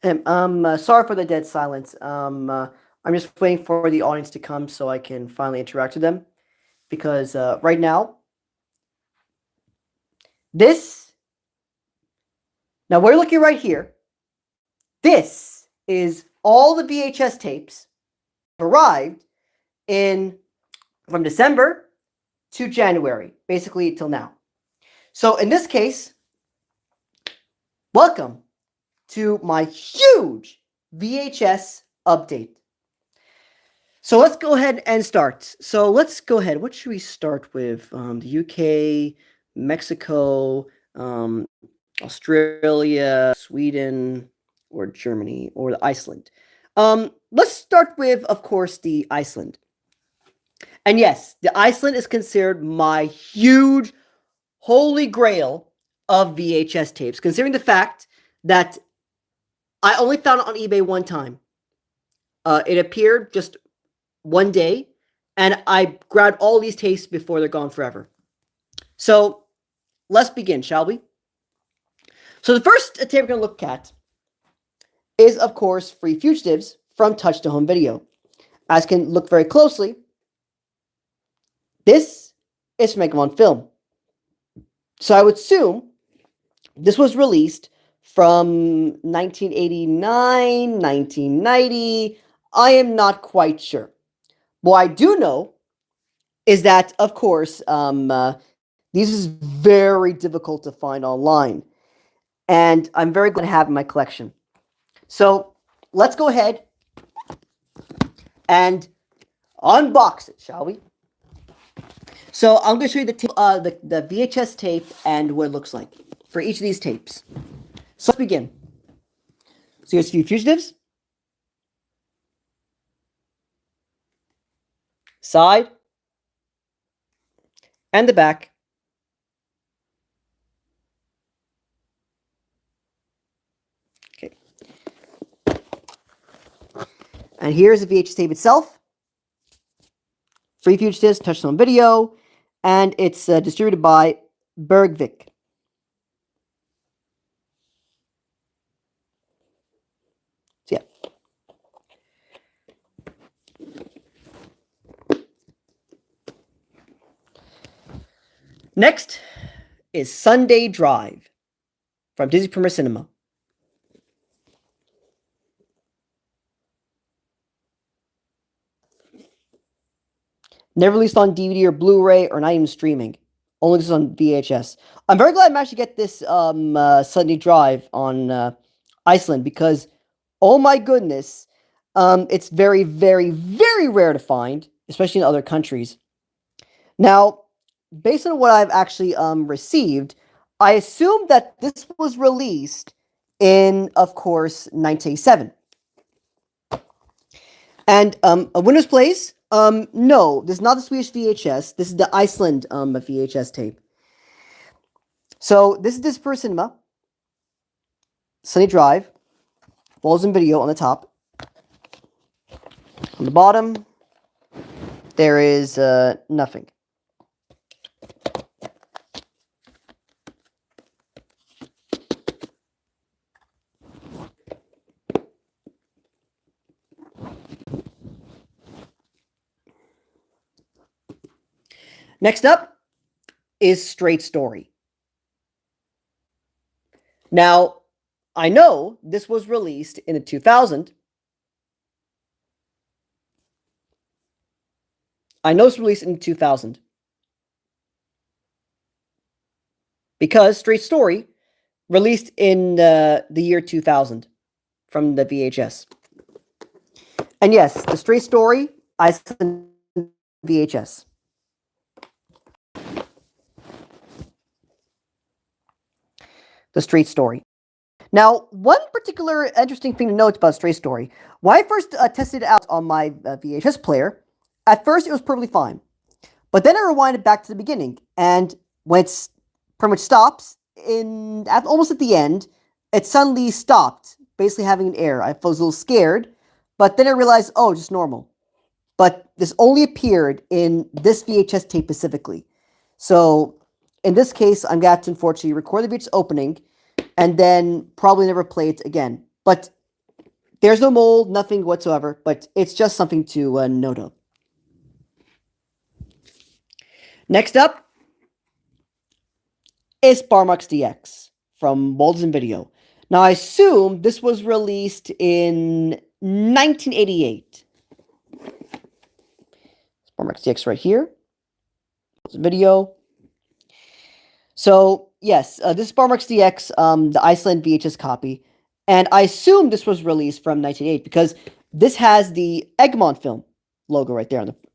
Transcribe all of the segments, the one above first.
Sorry for the dead silence. I'm just waiting for the audience to come so I can finally interact with them. Because right now, this, now we're looking right here. This is all the VHS tapes arrived in from December to January, basically till now. So in this case, welcome to my huge VHS update. So let's go ahead and start. So let's go ahead. What should we start with? The UK, Mexico, Australia, Sweden, or Germany, or Iceland. Let's start with, of course, the Iceland. And yes, the Iceland is considered my huge holy grail of VHS tapes, considering the fact that I only found it on eBay one time. It appeared just one day, and I grabbed all these tapes before they're gone forever. So let's begin, shall we? So the first tape we're going to look at is, of course, Free Fugitives from Touch to Home Video. As you can look very closely, this is from Megamon Film. So I would assume this was released from 1989, 1990. I am not quite sure. What I do know is that, of course, these is very difficult to find online. And I'm very glad to have in my collection. So let's go ahead and unbox it, shall we? So I'm going to show you the VHS tape and what it looks like for each of these tapes. So let's begin. So here's a few fugitives. Side. And the back. Okay. And here's the VHS tape itself. Free Fugitives, Touch Home Video. And it's distributed by Bergvik. So yeah. Next is Sunday Drive from Disney Premier Cinema. Never released on DVD or Blu-ray or not even streaming. Only just on VHS. I'm very glad I'm actually get this Sunday Drive on Iceland because, oh my goodness, it's very, very, very rare to find, especially in other countries. Now, based on what I've actually received, I assume that this was released in, of course, 1987. And a winner's place? No, this is not the Swedish VHS. This is the Iceland VHS tape. So this is Disney Cinema. Sunny Drive. Walls and video on the top. On the bottom, there is nothing. Next up is Straight Story. Now, I know this was released in the 2000. I know it's released in 2000. Because Straight Story released in the year 2000 from the VHS. And yes, the Straight Story, Iceland VHS. The Straight Story. Now, one particular interesting thing to note about Straight Story, when I first tested it out on my VHS player, at first it was perfectly fine. But then I rewinded back to the beginning, and when it pretty much stops, almost at the end, it suddenly stopped, basically having an error. I was a little scared, but then I realized, oh, just normal. But this only appeared in this VHS tape specifically. So in this case, I'm going to have to unfortunately record the VHS opening and then probably never play it again. But There's no mold, nothing whatsoever, but it's just something to note of. Next up is Sparmax DX from Walden Video. Now, I assume this was released in 1988. Sparmax DX right here. Video. So, yes, this is Sparmax DX, the Iceland VHS copy. And I assume this was released from 1988 because this has the Egmont film logo right there on the front.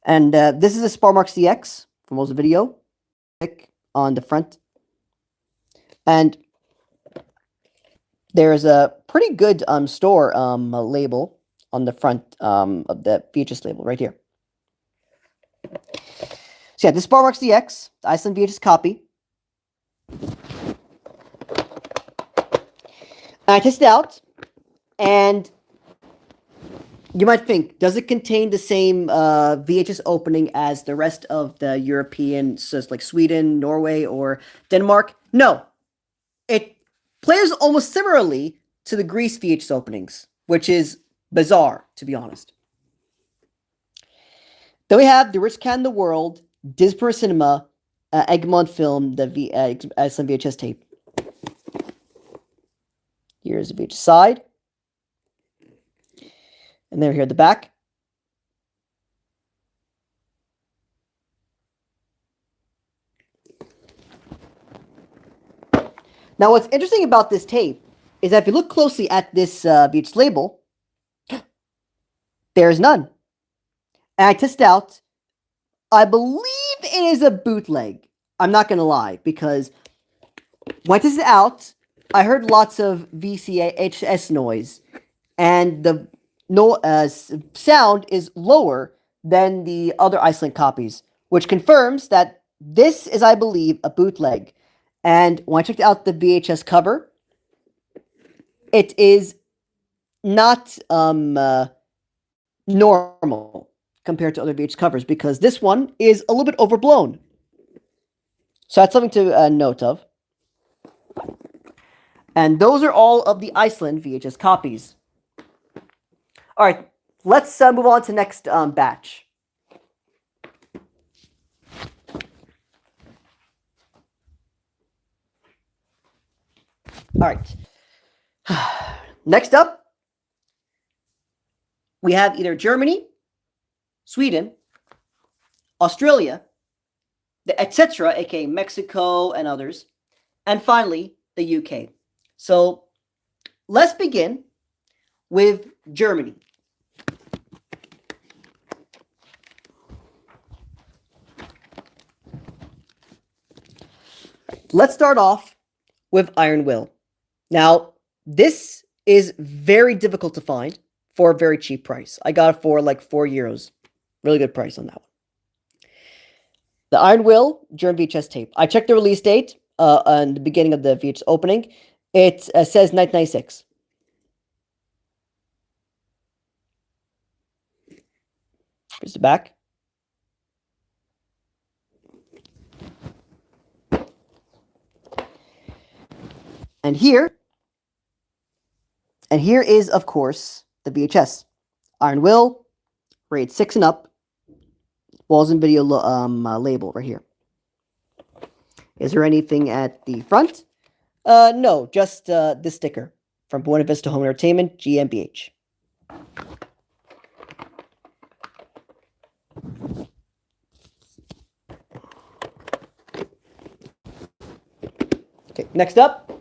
And this is a Sparmax DX from Walden Video on the front. And there's a pretty good store label on the front of the VHS label right here. So yeah, this is Sparmax DX, the Iceland VHS copy. I tested it out, and you might think, does it contain the same VHS opening as the rest of the European, so it's like Sweden, Norway, or Denmark? No. It plays almost similarly to the Greece VHS openings, which is bizarre, to be honest. Then we have the Rich Can in the World, Disper Cinema, Egmont film, the Iceland VHS tape. Here's the VHS side. And then here at the back. Now, what's interesting about this tape is that if you look closely at this VHS label, there's none. And I tested out. I believe it is a bootleg. I'm not going to lie, because when I tested it out, I heard lots of VHS noise, and the sound is lower than the other Iceland copies, which confirms that this is, I believe, a bootleg. And when I checked out the VHS cover, it is not normal compared to other VHS covers, because this one is a little bit overblown. So that's something to note of. And those are all of the Iceland VHS copies. All right, let's move on to next batch. All right. Next up, we have either Germany, Sweden, Australia, the etc., aka Mexico and others, and finally the UK. So let's begin with Germany. Let's start off with Iron Will. Now, this is very difficult to find for a very cheap price. I got it for like €4. Really good price on that one. The Iron Will German VHS tape. I checked the release date on the beginning of the VHS opening. It says 1996. Here's the back. And here is, of course, the VHS. Iron Will, rated 6 and up. Walden Video label right here. Is there anything at the front? No, just this sticker from Buena Vista Home Entertainment, GmbH. Okay, next up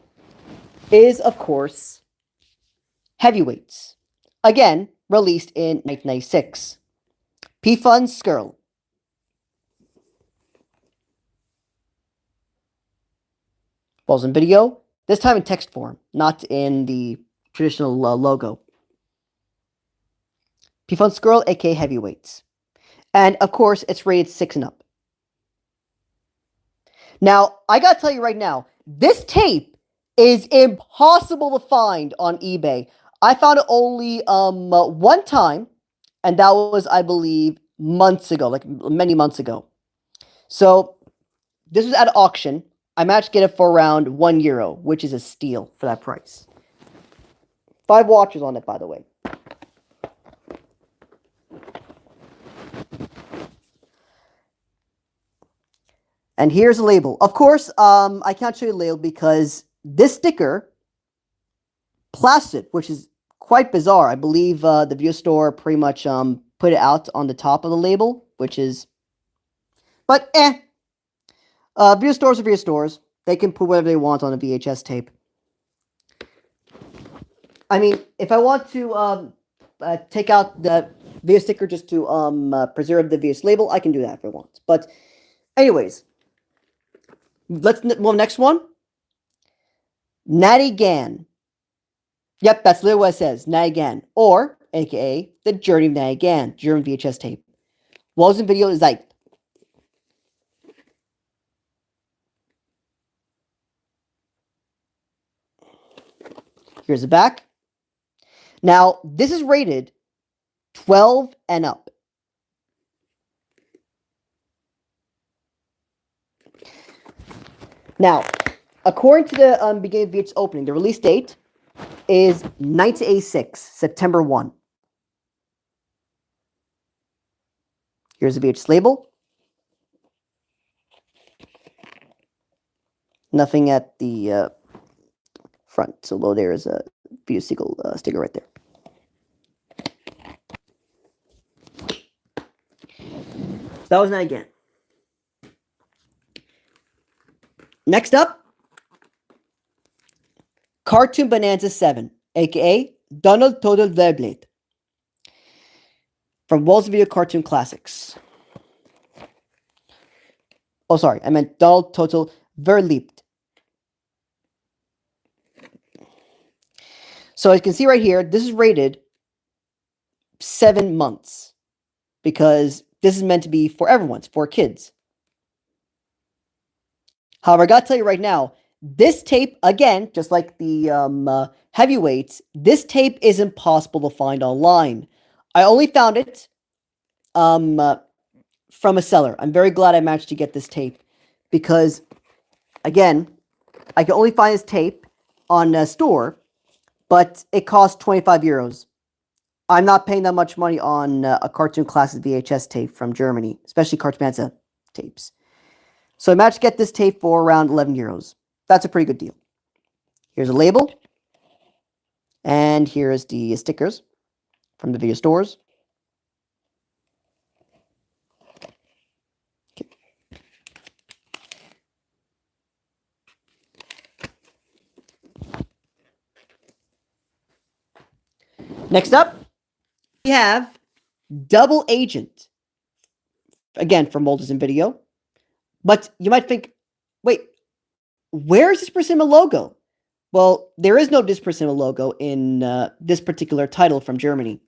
is, of course, Heavyweights. Again, released in 1996. P-Fun Skirl. Walden Video, this time in text form, not in the traditional logo. P-Fun Skirl, aka Heavyweights. And, of course, it's rated 6 and up. Now, I gotta tell you right now, this tape is impossible to find on eBay. I found it only one time, and that was, I believe, months ago, like many months ago. So this was at auction. I managed to get it for around €1, which is a steal for that price. 5 watches on it, by the way. And here's a label. Of course, I can't show you the label because this sticker plastered, which is quite bizarre. I believe the video store pretty much put it out on the top of the label, which is... But video stores are video stores. They can put whatever they want on a VHS tape. I mean, if I want to take out the video sticker just to preserve the VHS label, I can do that if I want. But anyways, next one. Natty Gann. Yep, that's literally what it says. Natty Gann. Or, aka, The Journey of Natty Gann. German VHS tape. Was in video is like... Here's the back. Now, this is rated 12 and up. Now, according to the beginning of VHS opening, the release date is 1986, September 1. Here's the VHS label. Nothing at the front. So below there is a video sticker right there. That was not again. Next up, Cartoon Bonanza 7, aka Donald Total Verblade. From Walls Video Cartoon Classics. Oh, sorry, I meant Donald Total Verliebt. So as you can see right here, this is rated 7 months. Because this is meant to be for everyone, it's for kids. However, I gotta tell you right now, this tape, again, just like the heavyweights, this tape is impossible to find online. I only found it from a seller. I'm very glad I managed to get this tape because, again, I can only find this tape on a store, but it costs €25. I'm not paying that much money on a Cartoon Classic VHS tape from Germany, especially Cartoon Bonanza tapes. So I managed to get this tape for around €11. That's a pretty good deal. Here's a label. And here's the stickers from the video stores. Okay. Next up, we have Double Agent. Again, from Molders and Video. But you might think, wait, where is this Persimmon logo? Well, there is no this Persimmon logo in this particular title from Germany.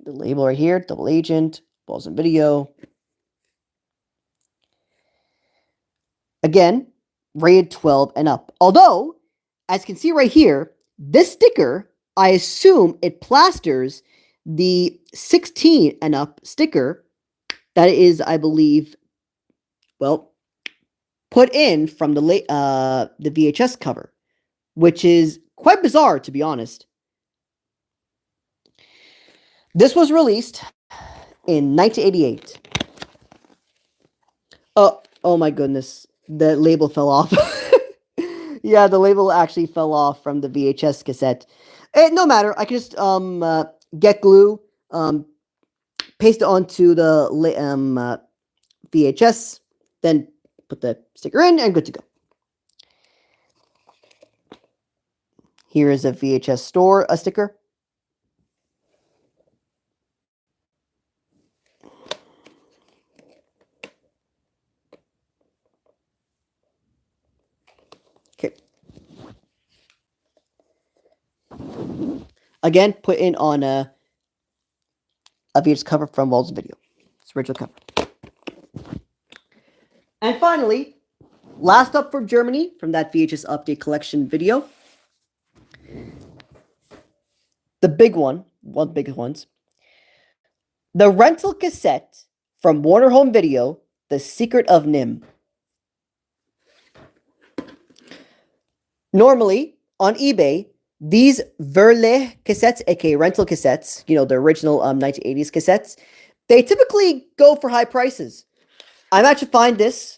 The label right here, Double Agent, Balls and Video. Again, rated 12 and up. Although, as you can see right here, this sticker, I assume it plasters the 16 and up sticker that is, I believe, well, put in from the VHS cover, which is quite bizarre, to be honest. This was released in 1988. Oh my goodness. The label fell off. Yeah, the label actually fell off from the VHS cassette. No matter. I can just get glue, paste it onto the VHS, then put the sticker in, and good to go. Here is a VHS store, a sticker. Okay. Again, put in on a VHS cover from Walls Video. It's original cover. And finally, last up for Germany from that VHS Update Collection video. the big one of the biggest ones, the rental cassette from Warner Home Video, The Secret of Nim. Normally, on eBay, these Verle cassettes, aka rental cassettes, the original 1980s cassettes, they typically go for high prices. I managed to find this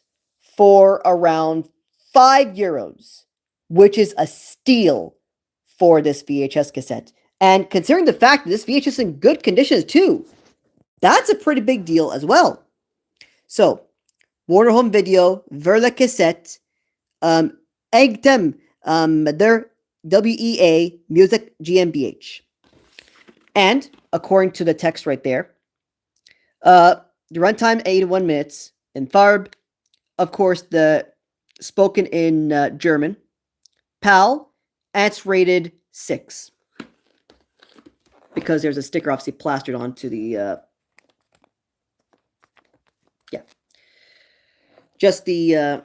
for around €5, which is a steal for this VHS cassette. And considering the fact that this VHS is in good condition too, that's a pretty big deal as well. So, Warner Home Video, Verle cassette, Egtem, their WEA Music GmbH. And, according to the text right there, the runtime 81 minutes in Farb. Of course, the spoken in German. PAL, and it's rated 6. Because there's a sticker obviously plastered onto the, just the,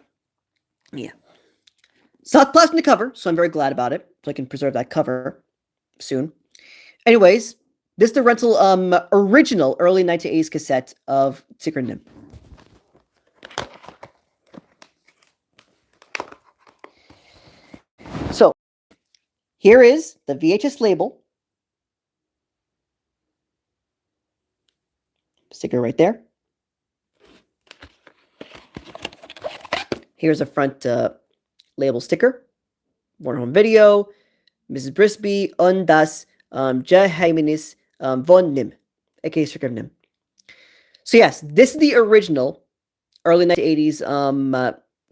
So it's plastered in the cover, so I'm very glad about it. So I can preserve that cover soon. Anyways, this is the rental original early 1980s cassette of Secret Nim. So, here is the VHS label. Sticker right there. Here's a front label sticker. Warner Home Video, Mrs. Brisby, und das Geheimnis von Nim, aka Secret of Nim. So yes, this is the original early 1980s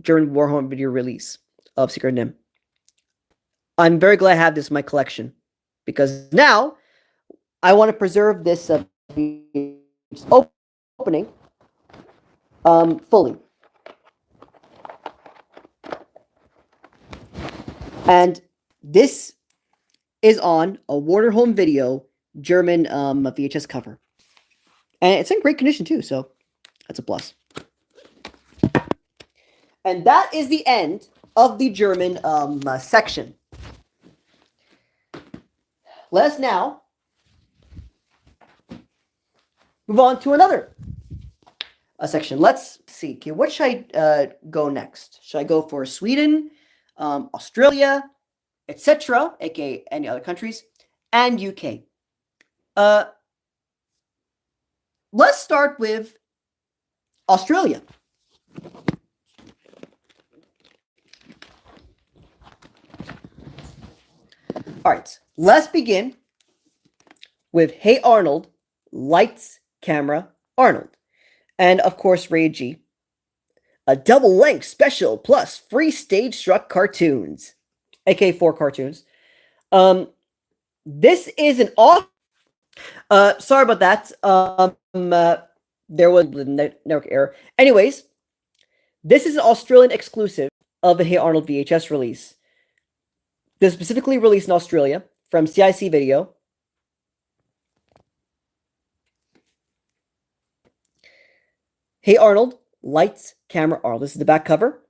German Warner Home Video release of Secret of Nim. I'm very glad I have this in my collection because now I want to preserve this opening fully. And this is on a Warner Home Video German VHS cover. And it's in great condition too, so that's a plus. And that is the end of the German section. Let us now move on to another section. Let's see. Okay, what should I go next? Should I go for Sweden, Australia, etc., aka any other countries, and UK? Let's start with Australia. All right, let's begin with Hey Arnold, Lights, Camera, Arnold. And of course, rated G. A double-length special plus free stage struck cartoons, aka 4 cartoons. This is an off. Sorry about that. There was a network error. Anyways, this is an Australian exclusive of the Hey Arnold VHS release. This is specifically released in Australia from CIC Video. Hey Arnold, Lights, Camera, Arnold. This is the back cover.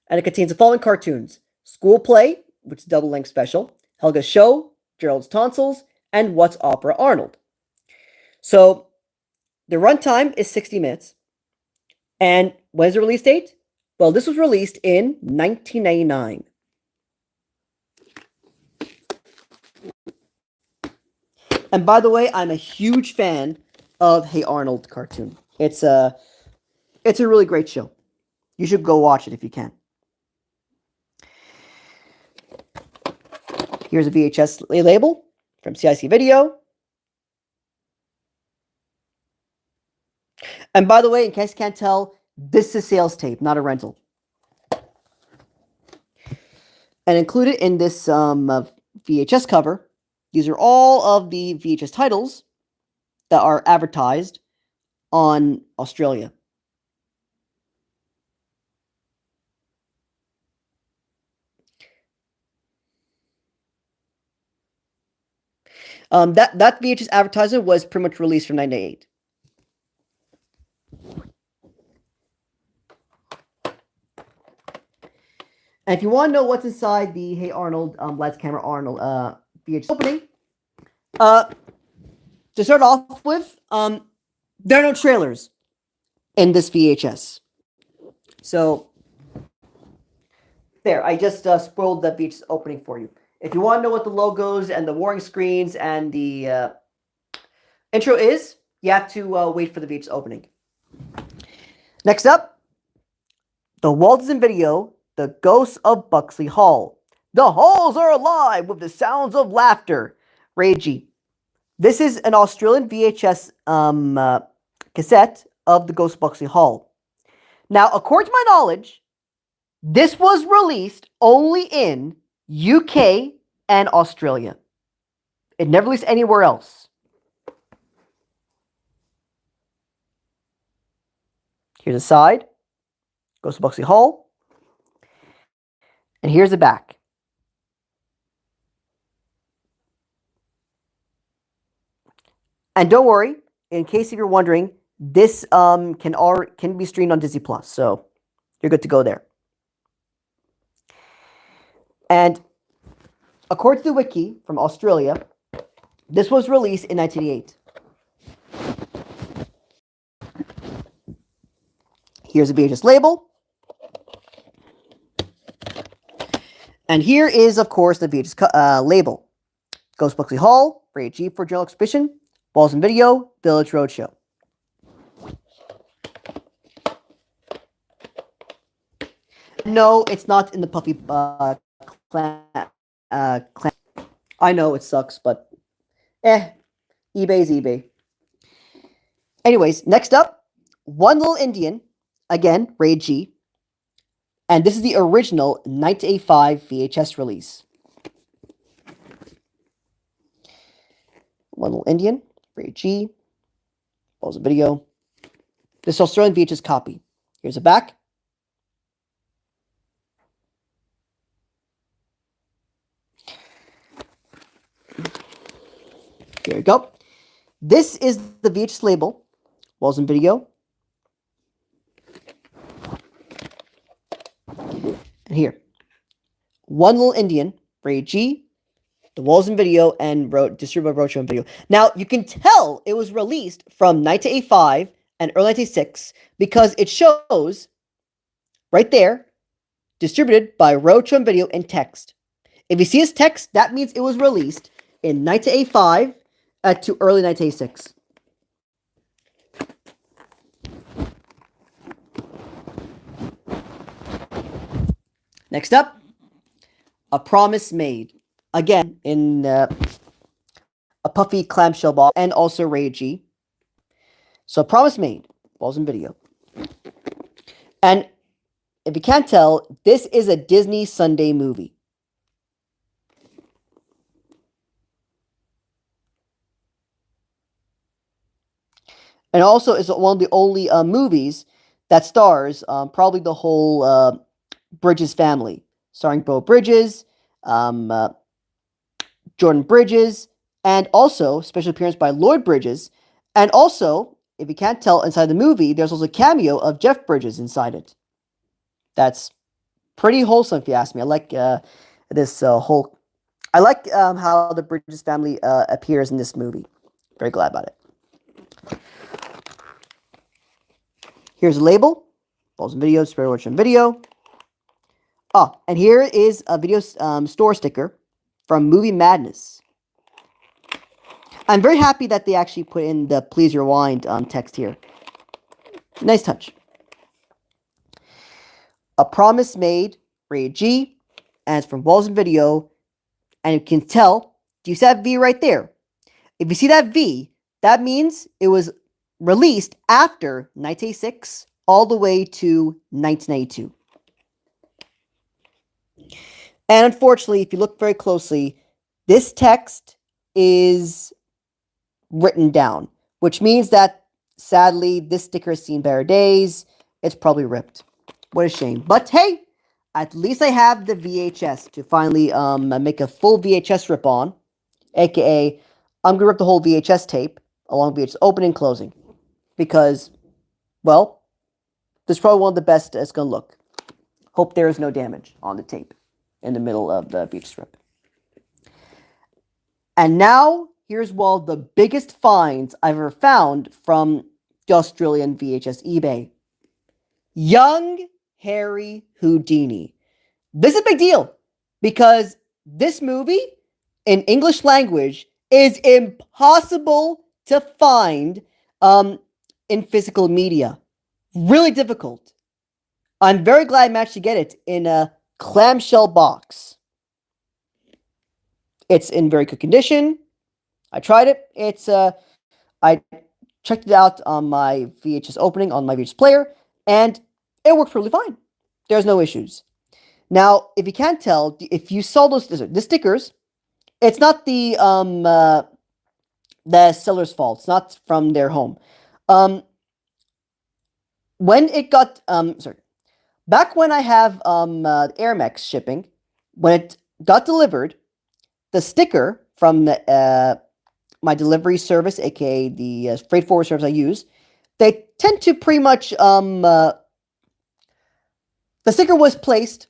And it contains the following cartoons. School Play, which is double-length special. Helga's Show, Gerald's Tonsils, and What's Opera Arnold. So, the runtime is 60 minutes. And when's the release date? Well, this was released in 1999. And by the way, I'm a huge fan of Hey Arnold cartoon. It's a really great show. You should go watch it if you can. Here's a VHS label from CIC Video. And by the way, in case you can't tell, this is a sales tape, not a rental. And included in this VHS cover, these are all of the VHS titles that are advertised on Australia. That VHS advertisement was pretty much released from 1998. And if you want to know what's inside the Hey Arnold, Lights, Camera, Arnold VHS opening, To start off with, there are no trailers in this VHS. So, there, I just spoiled the VHS opening for you. If you want to know what the logos and the warning screens and the intro is, you have to wait for the VHS opening. Next up, the Walton video, The Ghosts of Buxley Hall. The halls are alive with the sounds of laughter. Ragey. This is an Australian VHS cassette of The Ghosts of Buxley Hall. Now, according to my knowledge, this was released only in UK and Australia. It never released anywhere else. Here's the side. Goes to Buxley Hall. And here's the back. And don't worry, in case if you're wondering, this can be streamed on Disney Plus, so you're good to go there. And according to the wiki from Australia, this was released in 1988. Here's a VHS label. And here is, of course, the VHS label. Ghost Buxley Hall, rated G for general exhibition, Balls and Video, Village Roadshow. No, it's not in the Puffy clan. I know it sucks, but eBay's eBay. Anyways, next up, One Little Indian, again, rated G. And this is the original 1985 VHS release. One Little Indian, rated G. Balls of Video. This Australian VHS copy. Here's a back. Here we go. This is the VHS label. Balls and Video. And here. One Little Indian, rated G. The Walls and Video, and distributed by Roadshow and Video. Now, you can tell it was released from 1985 and early 1986 because it shows right there, distributed by Roadshow and Video in text. If you see this text, that means it was released in 1985 to early 1986. Next up, A Promise Made. Again, in a puffy clamshell box and also rated G. So, Promise Made, Balls and Video. And if you can't tell, this is a Disney Sunday movie. And also, it's one of the only movies that stars probably the whole Bridges family, starring Beau Bridges, Jordan Bridges, and also special appearance by Lloyd Bridges. And also, if you can't tell, inside the movie, there's also a cameo of Jeff Bridges inside it. That's pretty wholesome, if you ask me. I like this whole... I like how the Bridges family appears in this movie. Very glad about it. Here's a label. Balls and Video, Spare Watch and Video. Oh, and here is a video store sticker from Movie Madness. I'm very happy that they actually put in the Please Rewind text here. Nice touch. A Promise Made, rated G, and it's from Walls and Video. And you can tell, do you see that V right there? If you see that V, that means it was released after 1986 all the way to 1992. And unfortunately, if you look very closely, this text is written down, which means that, sadly, this sticker has seen better days. It's probably ripped. What a shame. But hey, at least I have the VHS to finally make a full VHS rip-on, aka I'm going to rip the whole VHS tape along with VHS opening and closing, because, well, this is probably one of the best it's going to look. Hope there is no damage on the tape in the middle of the VHS strip. And now here's one of the biggest finds I've ever found from the Australian VHS eBay. Young Harry Houdini. This is a big deal because this movie in English language is impossible to find in physical media. Really difficult. I'm very glad I managed to get it in a clamshell box. It's in very good condition. I tried it. I checked it out on my VHS opening on my VHS player, and it worked really fine. There's no issues. Now, if you can't tell, if you saw the stickers, it's not the seller's fault. It's not from their home. When it got back when I have Airmex shipping, when it got delivered, the sticker from my delivery service, aka the freight forward service I use, they tend to pretty much the sticker was placed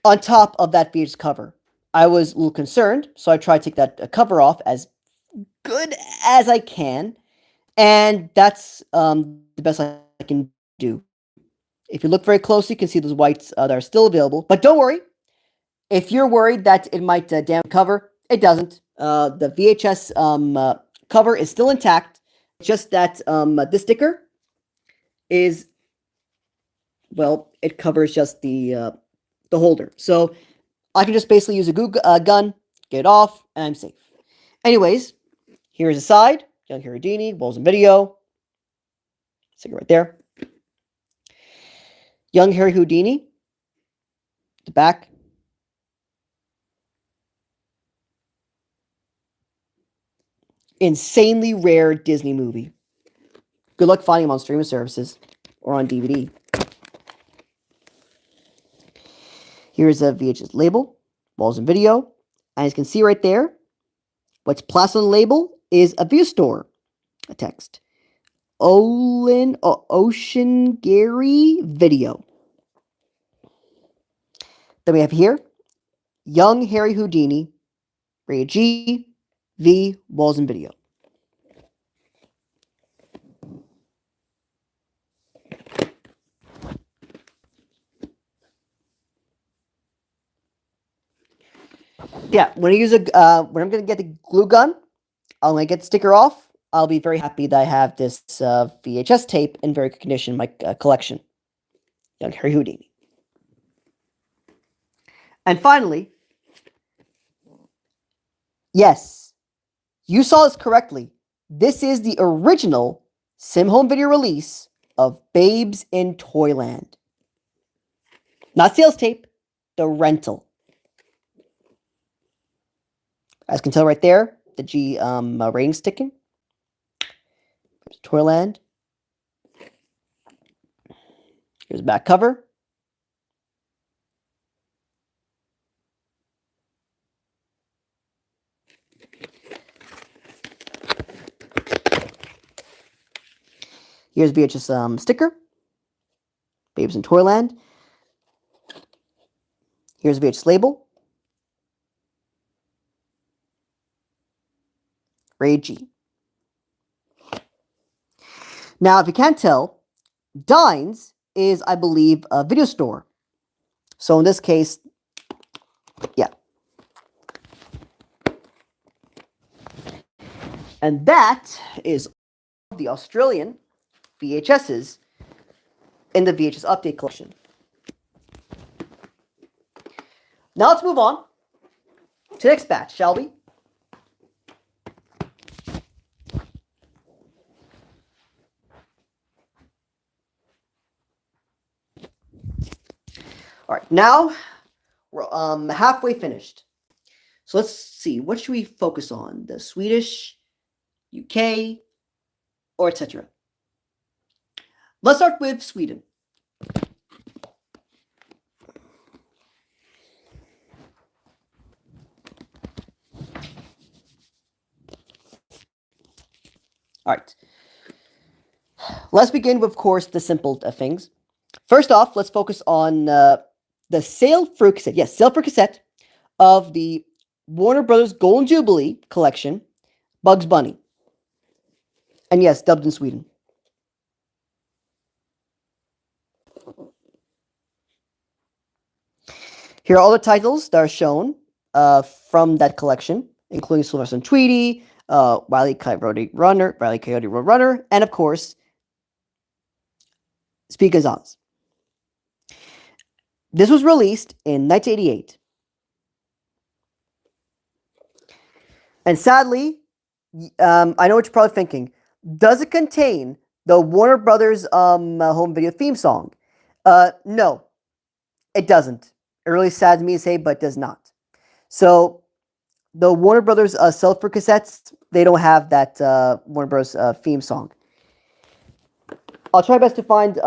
on top of that VHS cover. I was a little concerned, so I tried to take that cover off as good as I can, and that's the best I can do. If you look very closely, you can see those whites that are still available. But don't worry. If you're worried that it might damage the cover, it doesn't. The VHS cover is still intact. It's just that this sticker is, well, it covers just the holder. So I can just basically use a gun, get it off, and I'm safe. Anyways, here's the side. Young Harry Houdini, Walls and Video. Sticker right there. Young Harry Houdini. The back. Insanely rare Disney movie. Good luck finding them on streaming services or on DVD. Here's a VHS label, Walls and Video. And as you can see right there, what's plastered on the label is a view store. A text. Ocean Gary Video. Then we have here, Young Harry Houdini, rated G, V, Walls and Video. Yeah, when I'm gonna get the glue gun, I'm gonna get the sticker off. I'll be very happy that I have this VHS tape in very good condition in my collection. Young Harry Houdini. And finally, yes, you saw this correctly. This is the original Sim Home Video release of Babes in Toyland. Not sales tape, the rental. As you can tell right there, the G rating sticking. Toyland. Here's the back cover. Here's VHS sticker. Babes in Toyland. Here's VHS label. Rated G. Now, if you can't tell, Dines is, I believe, a video store. So in this case, yeah. And that is the Australian VHSs in the VHS Update collection. Now let's move on to the next batch, shall we? All right, now we're halfway finished. So let's see, what should we focus on? The Swedish, UK, or etc.? Let's start with Sweden. All right. Let's begin with, of course, the simple things. First off, let's focus on the sale for cassette. Yes, sale for cassette of the Warner Brothers Golden Jubilee collection Bugs Bunny. And yes, dubbed in Sweden. Here are all the titles that are shown from that collection, including Sylvester and Tweety, Wile E. Coyote Roadrunner, and of course, Speak as Oz. This was released in 1988. And sadly, I know what you're probably thinking. Does it contain the Warner Brothers home video theme song? No, it doesn't. It really sad to me to say, but it does not. So the Warner Brothers Sulphur cassettes, they don't have that Warner Bros. Theme song. I'll try my best to find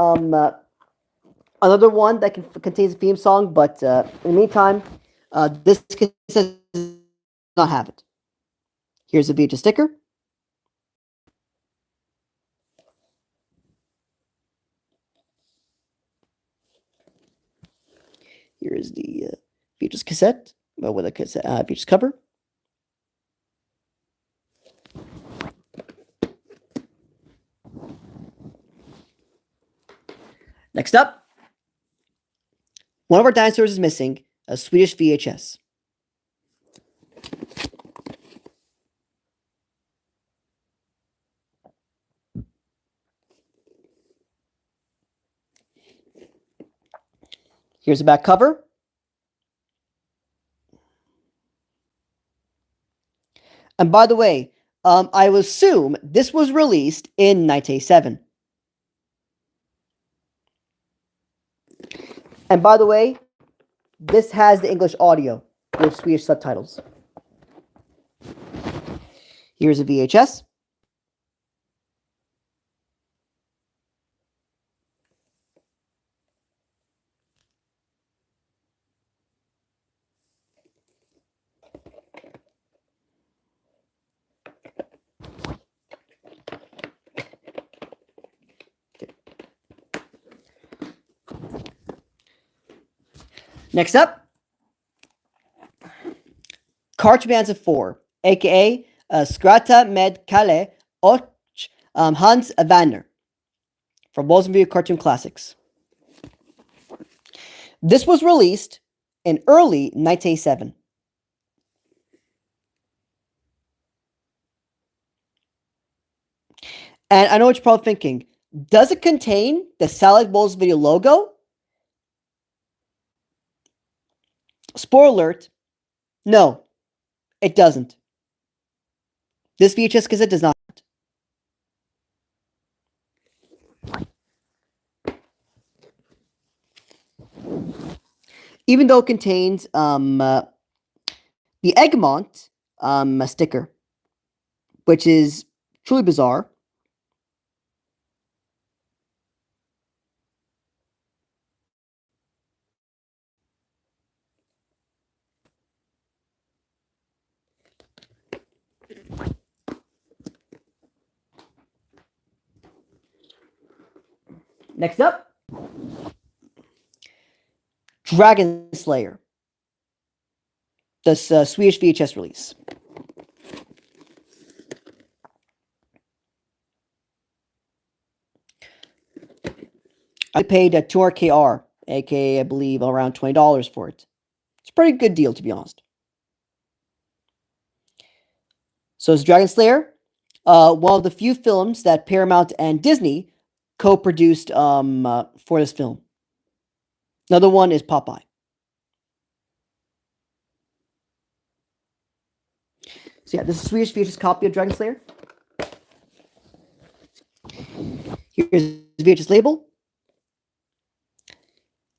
another one that contains a theme song, but in the meantime, this cassette does not have it. Here's a VHS sticker. Here is the VHS cassette with a cassette, VHS cover. Next up, one of our dinosaurs is missing, a Swedish VHS. Here's the back cover. And by the way, I will assume this was released in 1987. And by the way, this has the English audio with Swedish subtitles. Here's a VHS. Next up, Cartman's 4, aka Skratta med Kalle och Hans Vanner from Wolfsburg Cartoon Classics. This was released in early 1987. And I know what you're probably thinking. Does it contain the Salad Bowls video logo? Spoiler alert, no, it doesn't. This VHS cassette does not. Even though it contains the Egmont sticker, which is truly bizarre. Next up, Dragon Slayer, this Swedish VHS release. I paid a 200 KR, aka I believe around $20 for it. It's a pretty good deal, to be honest. So it's Dragon Slayer, one of the few films that Paramount and Disney co-produced for this film. Another one is Popeye. So yeah, this is a Swedish VHS copy of Dragon Slayer. Here's the VHS label.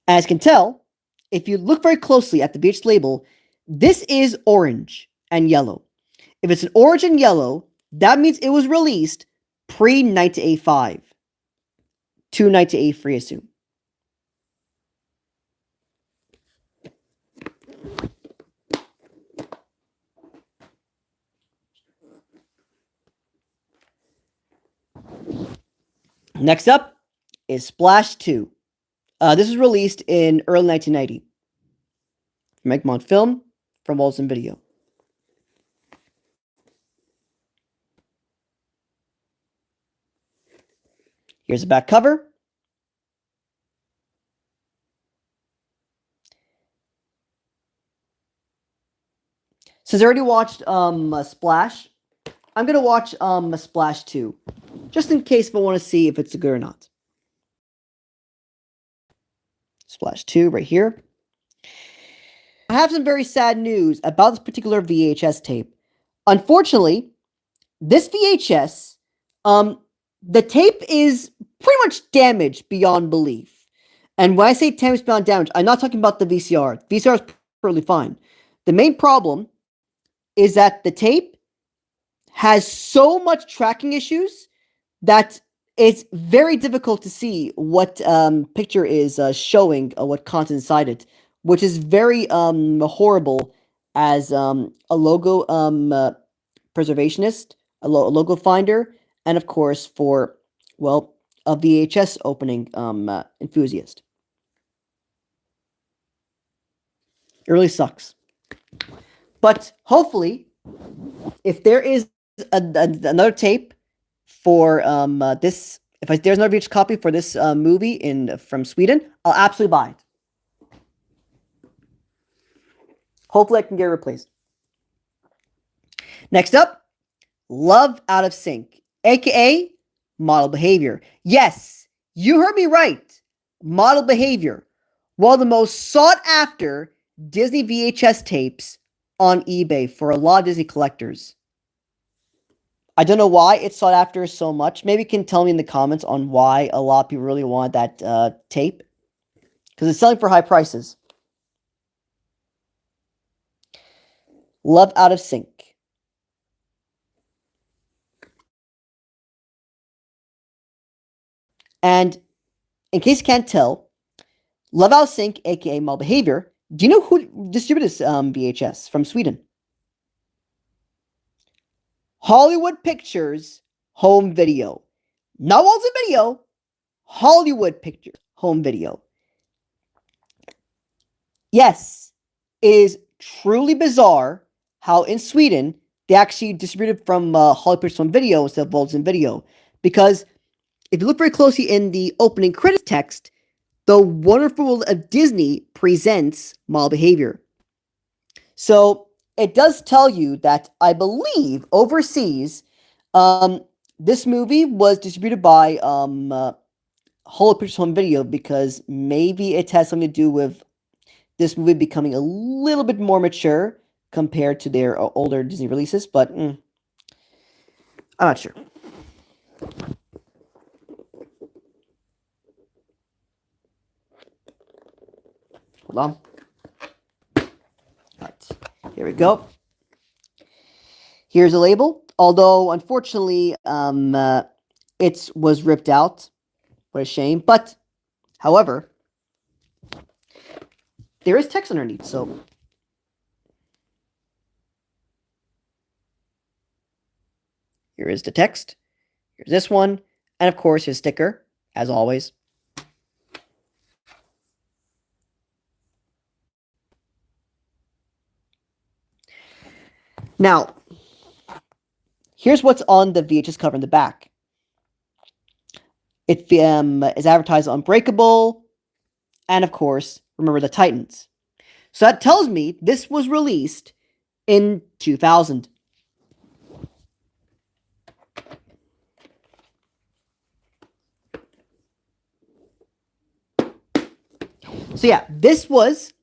As you can tell, if you look very closely at the VHS label, this is orange and yellow. If it's an orange and yellow, that means it was released pre-1985 to 1983, I assume. Next up is Splash 2. This was released in early 1990. From Egmont Film, from Walton Video. Here's the back cover. Since I already watched Splash, I'm gonna watch Splash 2, just in case if I want to see if it's good or not. Splash 2 right here. I have some very sad news about this particular VHS tape. Unfortunately, this VHS, the tape is pretty much damaged beyond belief. And when I say damaged beyond damage, I'm not talking about the VCR. VCR is perfectly fine. The main problem is that the tape has so much tracking issues that it's very difficult to see what picture is showing what content inside it, which is very horrible as a logo preservationist, a logo finder, and of course for, well, a VHS opening enthusiast. It really sucks. But hopefully, if there is another tape for this, there's another VHS copy for this movie from Sweden, I'll absolutely buy it. Hopefully, I can get it replaced. Next up, Love Out of Sync, aka Model Behavior. Yes, you heard me right. Model Behavior. One of the most sought after Disney VHS tapes on eBay for a lot of Disney collectors. I don't know why it's sought after so much. Maybe you can tell me in the comments on why a lot of people really want that tape. Because it's selling for high prices. Love Out of Sync. And in case you can't tell, Love Out of Sync, aka Model Behavior, do you know who distributed this VHS from Sweden? Hollywood Pictures Home Video. Not Walton Video. Hollywood Pictures Home Video. Yes, it is truly bizarre how in Sweden they actually distributed from Hollywood Pictures Home Video instead of Walton Video. Because if you look very closely in the opening credits text, The Wonderful World of Disney presents Model Behavior. So it does tell you that I believe overseas, this movie was distributed by Hollywood Pictures Home Video because maybe it has something to do with this movie becoming a little bit more mature compared to their older Disney releases, but I'm not sure. Hold on. All right, here we go. Here's a label. Although, unfortunately, it was ripped out. What a shame. But, however, there is text underneath, so here is the text. Here's this one. And, of course, his sticker, as always. Now, here's what's on the VHS cover in the back. It is advertised Unbreakable, and of course, remember the Titans. So that tells me this was released in 2000. So yeah, this was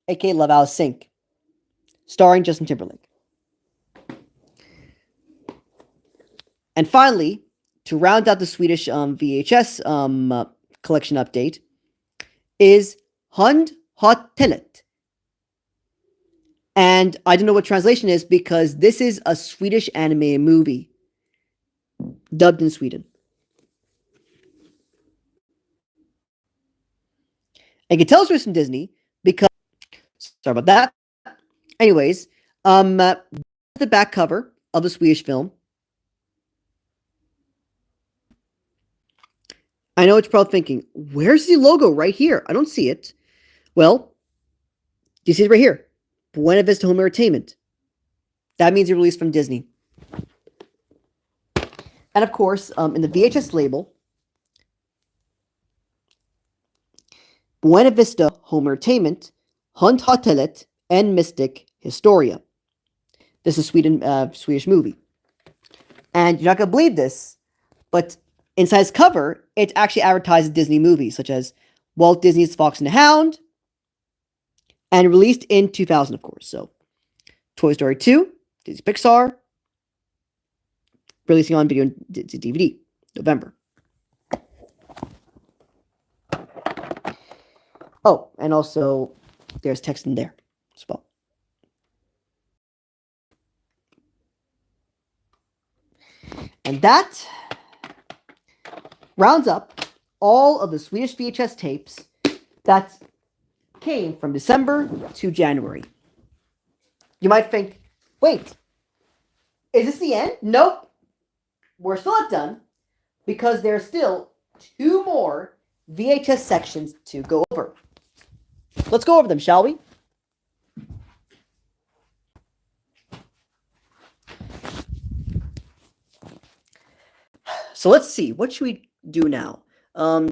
aka Love Out of Sync, starring Justin Timberlake. And finally, to round out the Swedish VHS collection update, is Hund Hotellet. And I don't know what translation is because this is a Swedish animated movie dubbed in Sweden. I can tell it's from Disney because, sorry about that. Anyways, the back cover of the Swedish film. I know what you're probably thinking, where's the logo right here? I don't see it. Well, do you see it right here? Buena Vista Home Entertainment. That means it's released from Disney. And of course, in the VHS label, Buena Vista Home Entertainment, Hunt Hotellet, and Mystic Historia. This is a Swedish movie. And you're not going to believe this, but inside its cover, it actually advertises Disney movies such as Walt Disney's Fox and the Hound, and released in 2000, of course. So, Toy Story 2, Disney Pixar, releasing on video and DVD, November. Oh, and also there's text in there as well. And that rounds up all of the Swedish VHS tapes that came from December to January. You might think, wait, is this the end? Nope. We're still not done because there are still 2 more VHS sections to go over. Let's go over them, shall we? So let's see. What should we do now?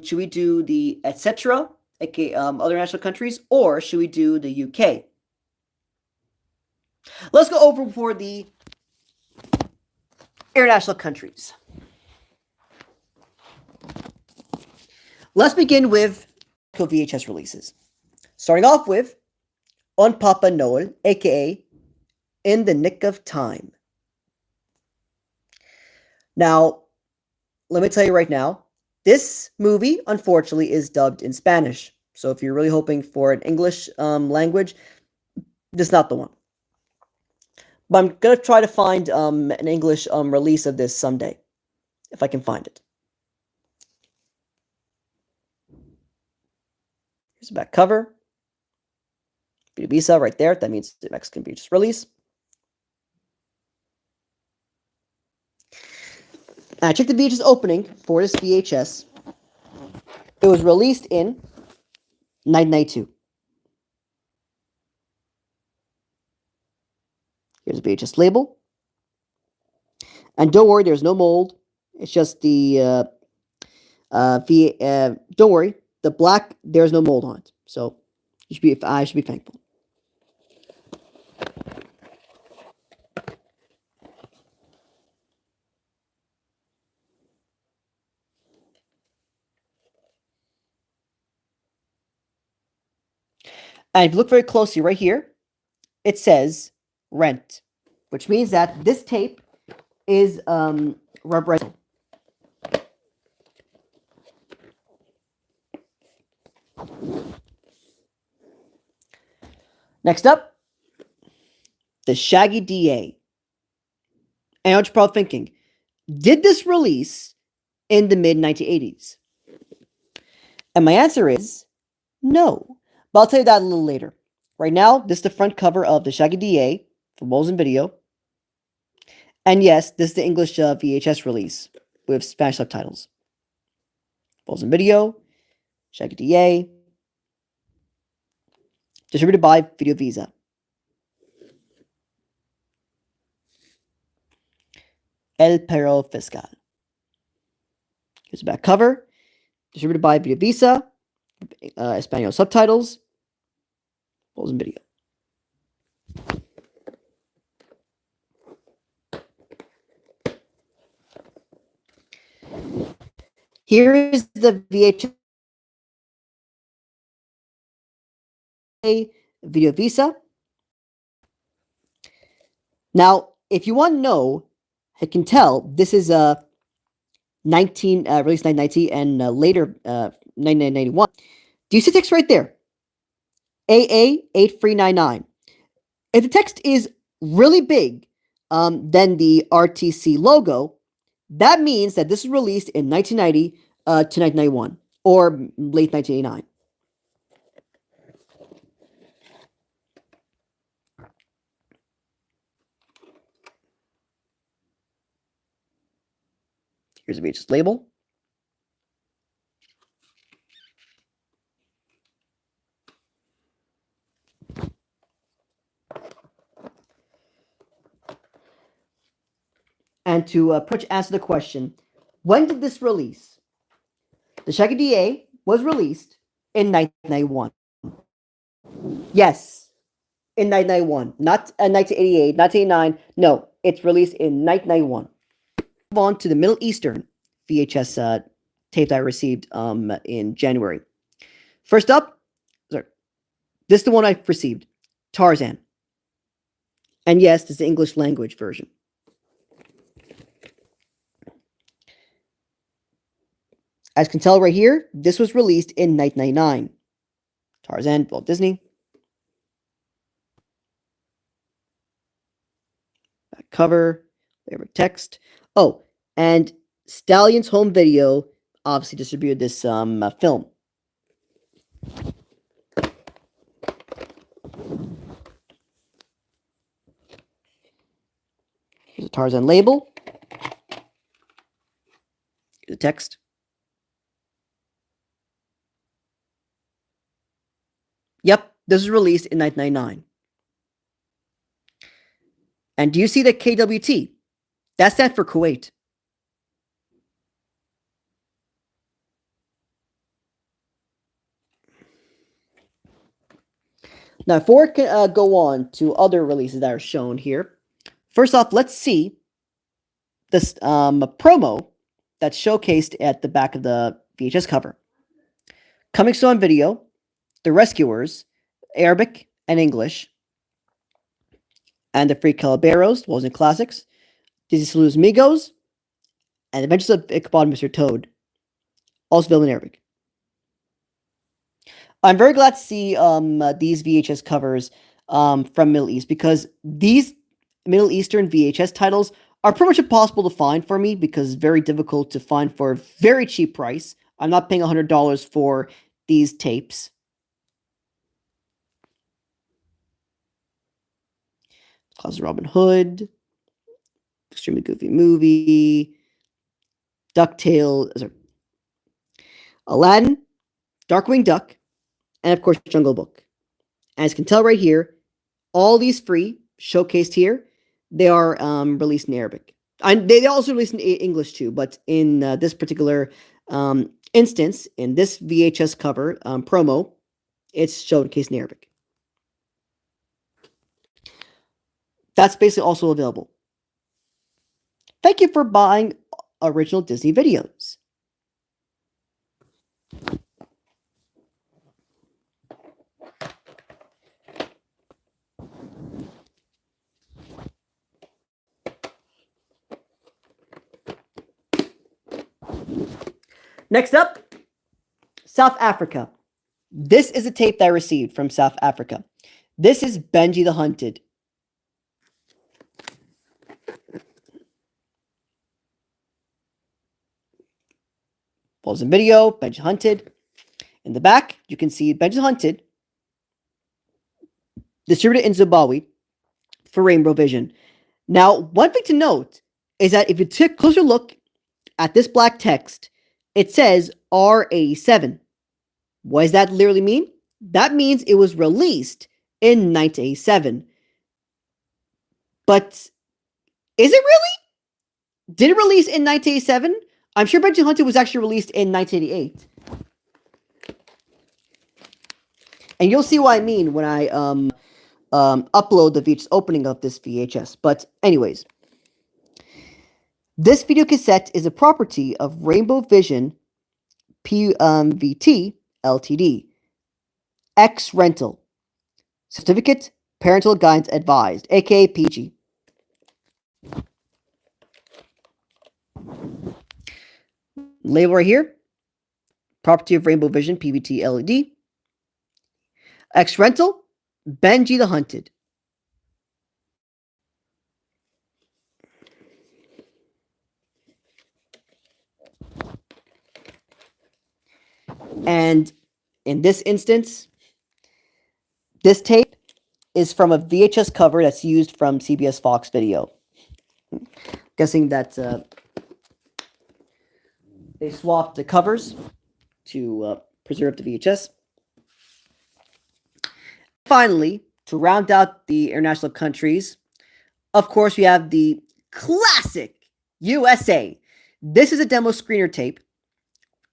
Should we do the etc., aka other national countries, or should we do the UK? Let's go over for the international countries. Let's begin with VHS releases. Starting off with On Papa Noel, aka In the Nick of Time. Now, let me tell you right now, this movie, unfortunately, is dubbed in Spanish. So if you're really hoping for an English language, this is not the one. But I'm going to try to find an English release of this someday, if I can find it. Here's the back cover. Visa right there. That means the Mexican VHS release. I checked the VHS opening for this VHS. It was released in 1992. Here's a VHS label. And don't worry, there's no mold. It's just the don't worry, the black, there's no mold on it. So I should be thankful. And if you look very closely right here, it says rent, which means that this tape is rental. Next up, the Shaggy DA. And what you're probably thinking, did this release in the mid-1980s? And my answer is no. But I'll tell you that a little later. Right now, this is the front cover of the Shaggy DA from Moles Video. And yes, this is the English VHS release with Spanish subtitles. Moles Video, Shaggy DA, distributed by Video Visa. El Perro Fiscal. Here's the back cover, distributed by Video Visa, Espanol subtitles, Moles Video. Here is the VHS Video Visa. Now, if you want to know, I can tell this is a released 1990 and later 1991. Do you see text right there? AA 8399. If the text is really big, than the RTC logo, that means that this was released in 1990 to 1991 or late 1989. Here's a VHS label. And to pretty much answer the question, when did this release? The Shaggy DA was released in 1991. Yes, in 1991, not 1988, 1989. No, it's released in 1991. Move on to the Middle Eastern VHS tape that I received in January. First up, sorry, this is the one I received, Tarzan. And yes, this is the English language version. As you can tell right here, this was released in 1999. Tarzan, Walt Disney. Back cover, favorite text. Oh, and Stallion's Home Video obviously distributed this film. Here's a Tarzan label. Here's the text. Yep, this was released in 1999. And do you see the KWT? That stands for Kuwait. Now, before we can go on to other releases that are shown here, first off, let's see this promo that's showcased at the back of the VHS cover. Coming soon on video, The Rescuers, Arabic and English, and The Free Calaberos, Wolves and Classics, Disney Salutes Migos, and Adventures of Ichabod and Mr. Toad, also available in Arabic. I'm very glad to see these VHS covers from Middle East, because these Middle Eastern VHS titles are pretty much impossible to find for me, because it's very difficult to find for a very cheap price. I'm not paying $100 for these tapes. Closet Robin Hood, Extremely Goofy Movie, DuckTales, Aladdin, Darkwing Duck, and of course Jungle Book. As you can tell right here, all these free showcased here, they are released in Arabic. They also released in English too, but in this particular instance, in this VHS cover promo, it's showcased in Arabic. That's basically also available. Thank you for buying original Disney videos. Next up, South Africa. This is a tape that I received from South Africa. This is Benji the Hunted. Pause in video, Benji Hunted. In the back, you can see Benji Hunted, distributed in Zimbabwe for Rainbow Vision. Now, one thing to note is that if you take a closer look at this black text, it says R87. What does that literally mean? That means it was released in 1987. But is it really? Did it release in 1987? I'm sure Benji Hunted was actually released in 1988. And you'll see what I mean when I upload the VHS opening of this VHS. But anyways, this video cassette is a property of Rainbow Vision PVT Ltd. X Rental. Certificate, Parental Guidance Advised, aka PG. Label right here. Property of Rainbow Vision PVT LED. X Rental, Benji the Hunted. And in this instance, this tape is from a VHS cover that's used from CBS Fox Video. Guessing that they swapped the covers to preserve the VHS. Finally, to round out the international countries, of course, we have the classic USA. This is a demo screener tape.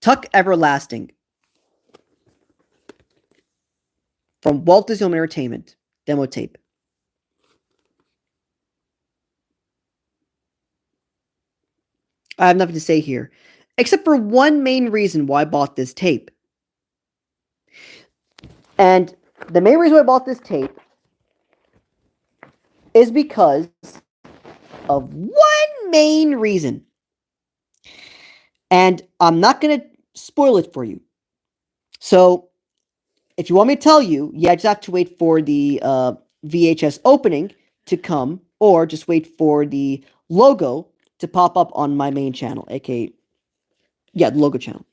Tuck Everlasting. From Walt Disney Home Entertainment. Demo tape. I have nothing to say here, except for one main reason why I bought this tape. And the main reason why I bought this tape is because of one main reason. And I'm not going to spoil it for you. So, if you want me to tell you, yeah, I just have to wait for the VHS opening to come, or just wait for the logo to pop up on my main channel, aka, yeah, the logo channel.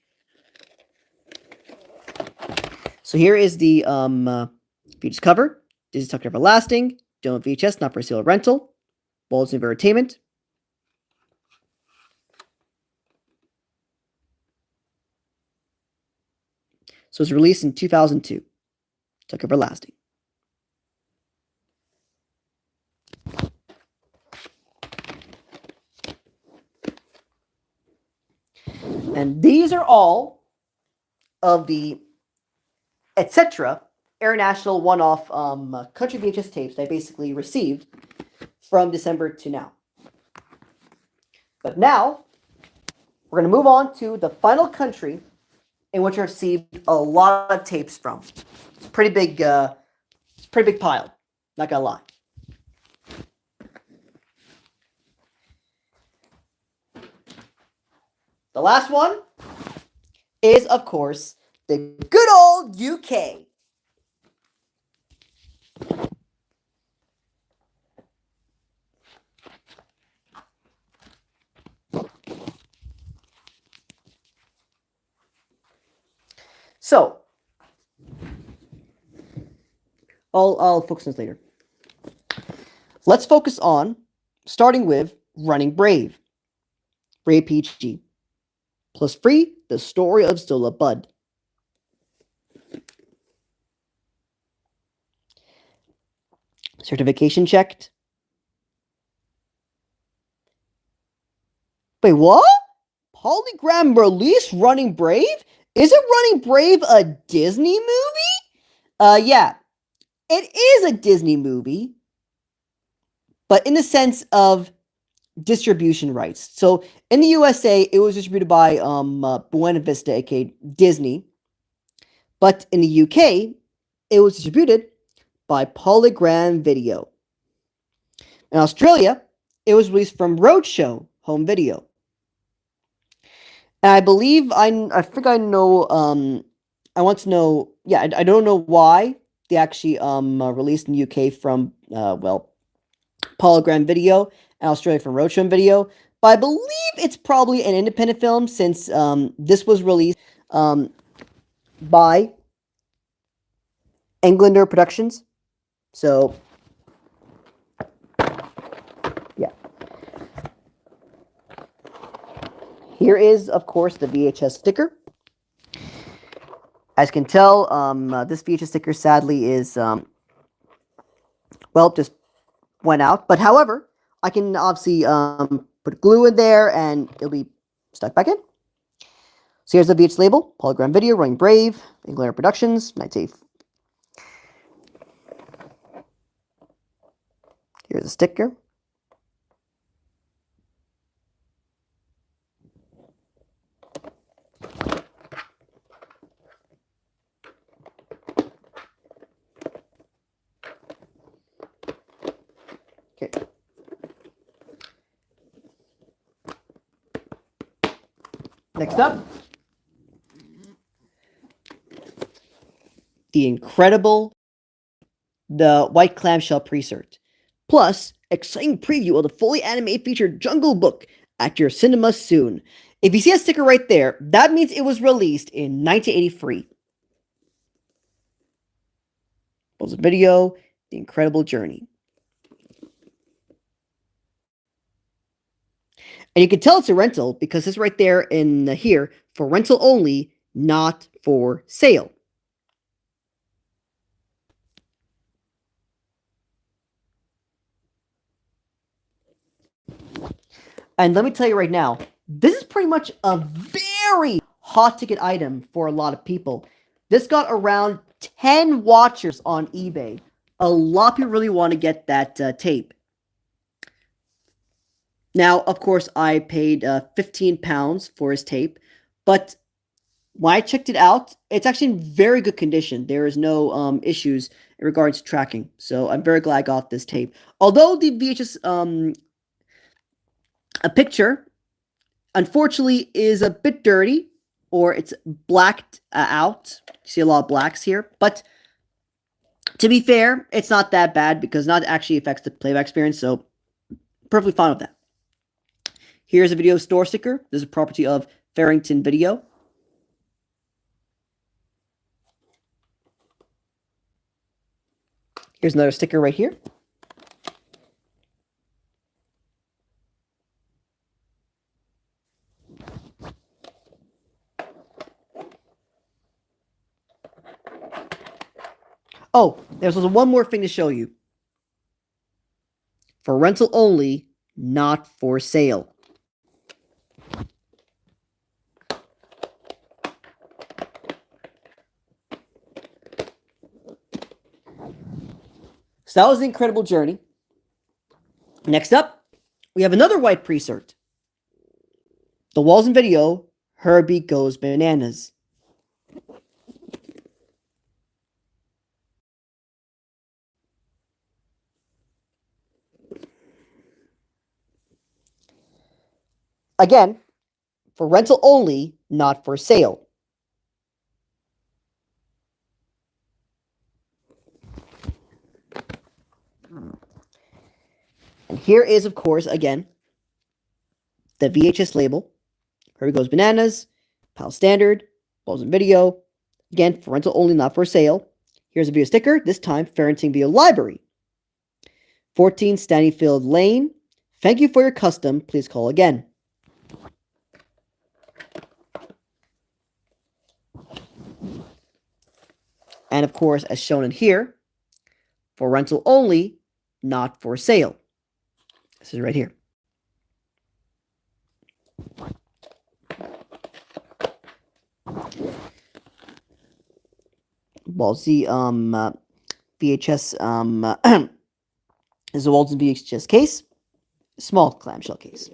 So here is the VHS cover. Disney Tuck Everlasting. Don't VHS, not for sale or rental. Walt Disney Entertainment. So it was released in 2002. Tuck Everlasting. And these are all of the etc. international one-off country VHS tapes that I basically received from December to now. But now, we're going to move on to the final country in which I received a lot of tapes from. It's a pretty big pile, not gonna lie. The last one is, of course, the good old UK. So, I'll focus on this later. Let's focus on starting with Running Brave. Brave PG. Plus free, the story of Zola Bud. Certification checked. Wait, what? Polygram released Running Brave? Isn't Running Brave a Disney movie? Yeah. It is a Disney movie, but in the sense of distribution rights. So in the USA, it was distributed by Buena Vista, aka Disney. But in the UK, it was distributed by Polygram Video. In Australia, it was released from Roadshow Home Video. And I believe I think I know. I want to know. Yeah, I don't know why they actually released in the UK from Polygram Video, and Australia from Roadshow Video. But I believe it's probably an independent film since this was released by Englander Productions. So, yeah. Here is, of course, the VHS sticker. As you can tell, this VHS sticker sadly is, just went out. But however, I can obviously put glue in there and it'll be stuck back in. So here's the VHS label, Polygram Video, Running Brave, Englander Productions, 1980. Here's a sticker. Okay. Next up, the incredible, the white clamshell pre-cert, plus exciting preview of the fully animated feature Jungle Book at your cinema soon. If you see a sticker right there, that means it was released in 1983. Pause the video, The Incredible Journey. And you can tell it's a rental because it's right there in here, for rental only, not for sale. And let me tell you right now, this is pretty much a very hot ticket item for a lot of people. This got around 10 watchers on eBay. A lot of people really want to get that tape. Now, of course, I paid £15 for his tape, but when I checked it out, it's actually in very good condition. There is no issues in regards to tracking, so I'm very glad I got this tape. Although the VHS a picture, unfortunately, is a bit dirty, or it's blacked out. You see a lot of blacks here, but to be fair, it's not that bad because not actually affects the playback experience, so perfectly fine with that. Here's a video store sticker. This is a property of Farrington Video. Here's another sticker right here. Oh, there's also one more thing to show you. For rental only, not for sale. So that was the incredible journey. Next up, we have another white pre-cert. The Walls in Video, Herbie Goes Bananas. Again, for rental only, not for sale. And here is, of course, again, the VHS label. Herbie Goes Bananas, PAL Standard, Walls in Video. Again, for rental only, not for sale. Here's a video sticker, this time Farrington Video Library. 14 Stanleyfield Lane. Thank you for your custom. Please call again. And of course, as shown in here, for rental only, not for sale. This is right here. Ballsy VHS is a Walton VHS case, small clamshell case.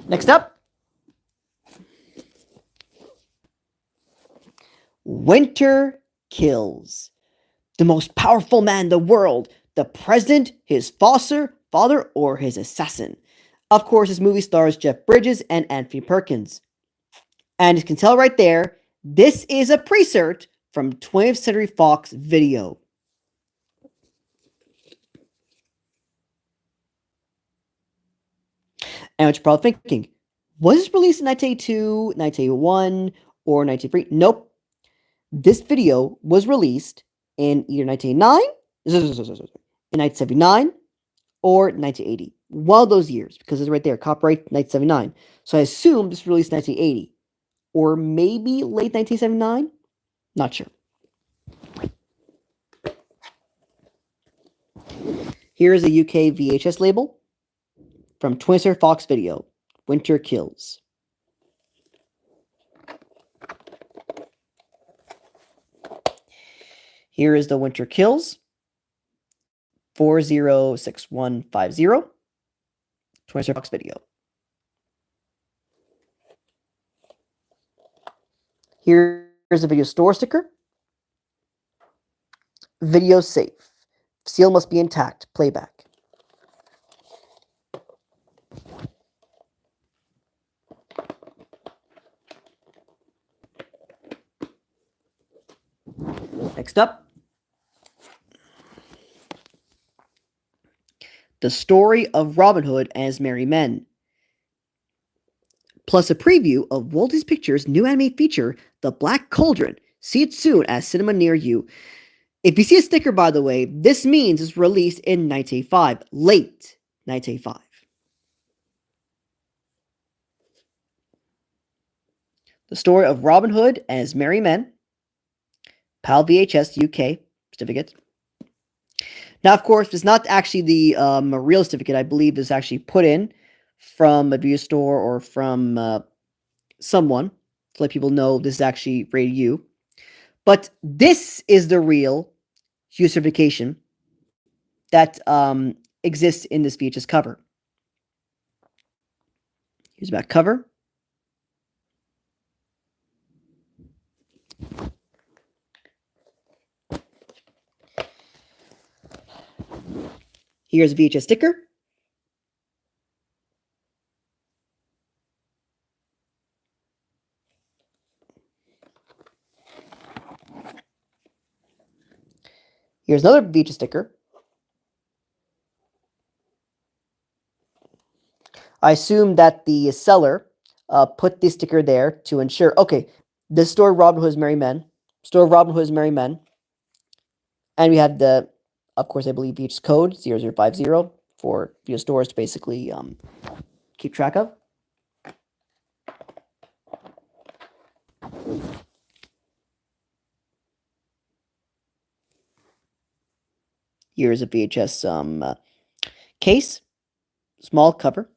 Next up, Winter Kills. The most powerful man in the world, the president, his father, or his assassin. Of course, this movie stars Jeff Bridges and Anthony Perkins. And you can tell right there, this is a pre-cert from 20th Century Fox Video. And what you're probably thinking, was this released in 1982, 1981, or 1983? Nope. This video was released in either 1989, in 1979, or 1980. One of those years, because it's right there, copyright 1979. So I assume this was released in 1980, or maybe late 1979. Not sure. Here is a UK VHS label from 20th Century Fox Video, Winter Kills. Here is the Winter Kills, 406150, 20th Century Fox Video. Here's a video store sticker. Video safe. Seal must be intact. Playback. Next up, The Story of Robin Hood and His Merry Men, plus a preview of Walt Disney Pictures' new anime feature, The Black Cauldron. See it soon at a cinema near you. If you see a sticker, by the way, this means it's released in 1985, late 1985. The Story of Robin Hood and His Merry Men, PAL VHS UK certificate. Now, of course, it's not actually the real certificate. I believe is actually put in from a video store or from someone to let people know this is actually rated U. But this is the real U certification that exists in this VHS cover. Here's the back cover. Here's a VHS sticker. Here's another VHS sticker. I assume that the seller put this sticker there to ensure, okay, this store Robin Hood's Merry Men. Store Robin Hood's Merry Men. And we have the, of course, I believe VHS code 0050 for video stores to basically keep track of. Here's a VHS case, small cover.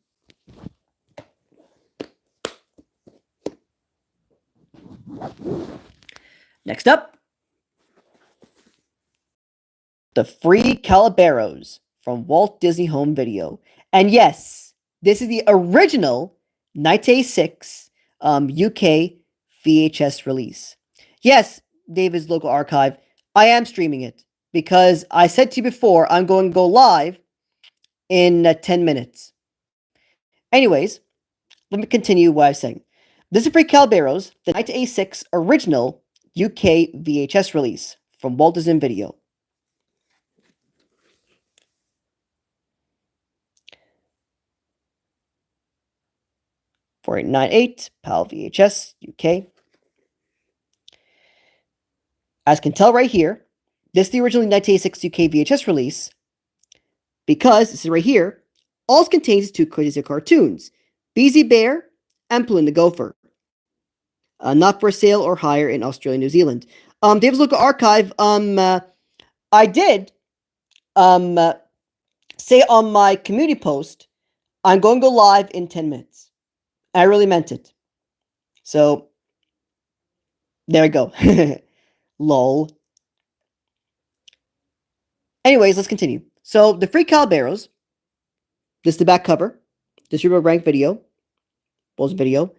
Next up, the free Calaberos from Walt Disney Home Video. And yes, this is the original 1986 UK VHS release. Yes, David's local archive. I am streaming it because I said to you before I'm going to go live in 10 minutes. Anyways, let me continue what I was saying. This is free Calaberos, the 1986 original UK VHS release from Walt Disney Video. $48.98, PAL VHS, UK. As you can tell right here, this is the original 1986 UK VHS release because this is right here. All it contains is two Disney cartoons, Beezy Bear and Balloon the Gopher. Not for sale or hire in Australia and New Zealand. David's local archive. I did say on my community post, I'm going to go live in 10 minutes. I really meant it. So, there we go. Lol. Anyways, let's continue. So, the free Calaberos. This is the back cover. Distributor rank video. Bulls video.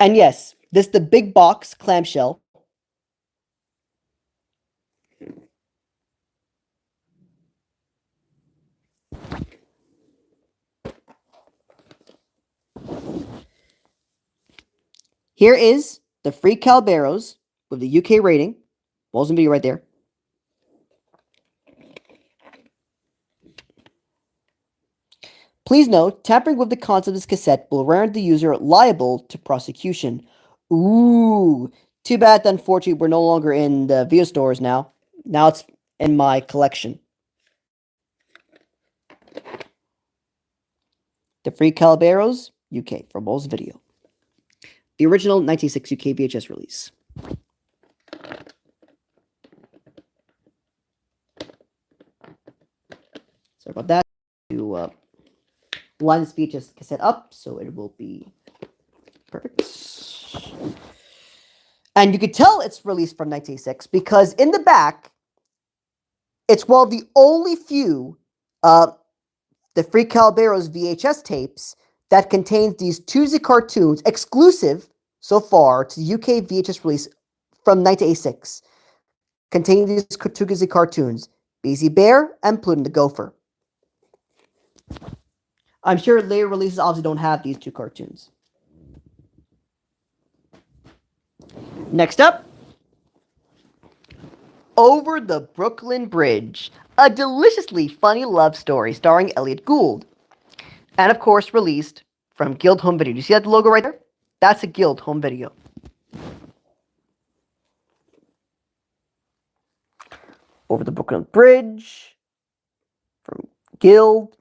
And yes, this is the big box clamshell. Here is the free Calaberos with the UK rating. Bulls video right there. Please note, tampering with the contents of this cassette will render the user liable to prosecution. Ooh, too bad that unfortunately we're no longer in the video stores now. Now it's in my collection. The free Calaberos, UK, from Bulls Video. The original 1986 UK VHS release. Sorry about that. To line this VHS cassette up so it will be perfect. And you could tell it's released from 1986 because in the back, it's one of the only few the free Calaberos VHS tapes that contains these 2Z cartoons exclusive so far to the UK VHS release from 1986, containing these 2Z cartoons, Beezy Bear and Pluto the Gopher. I'm sure later releases obviously don't have these two cartoons. Next up, Over the Brooklyn Bridge, a deliciously funny love story starring Elliot Gould. And of course, released from Guild Home Video. Do you see that logo right there? That's a Guild Home Video. Over the Brooklyn Bridge from Guild.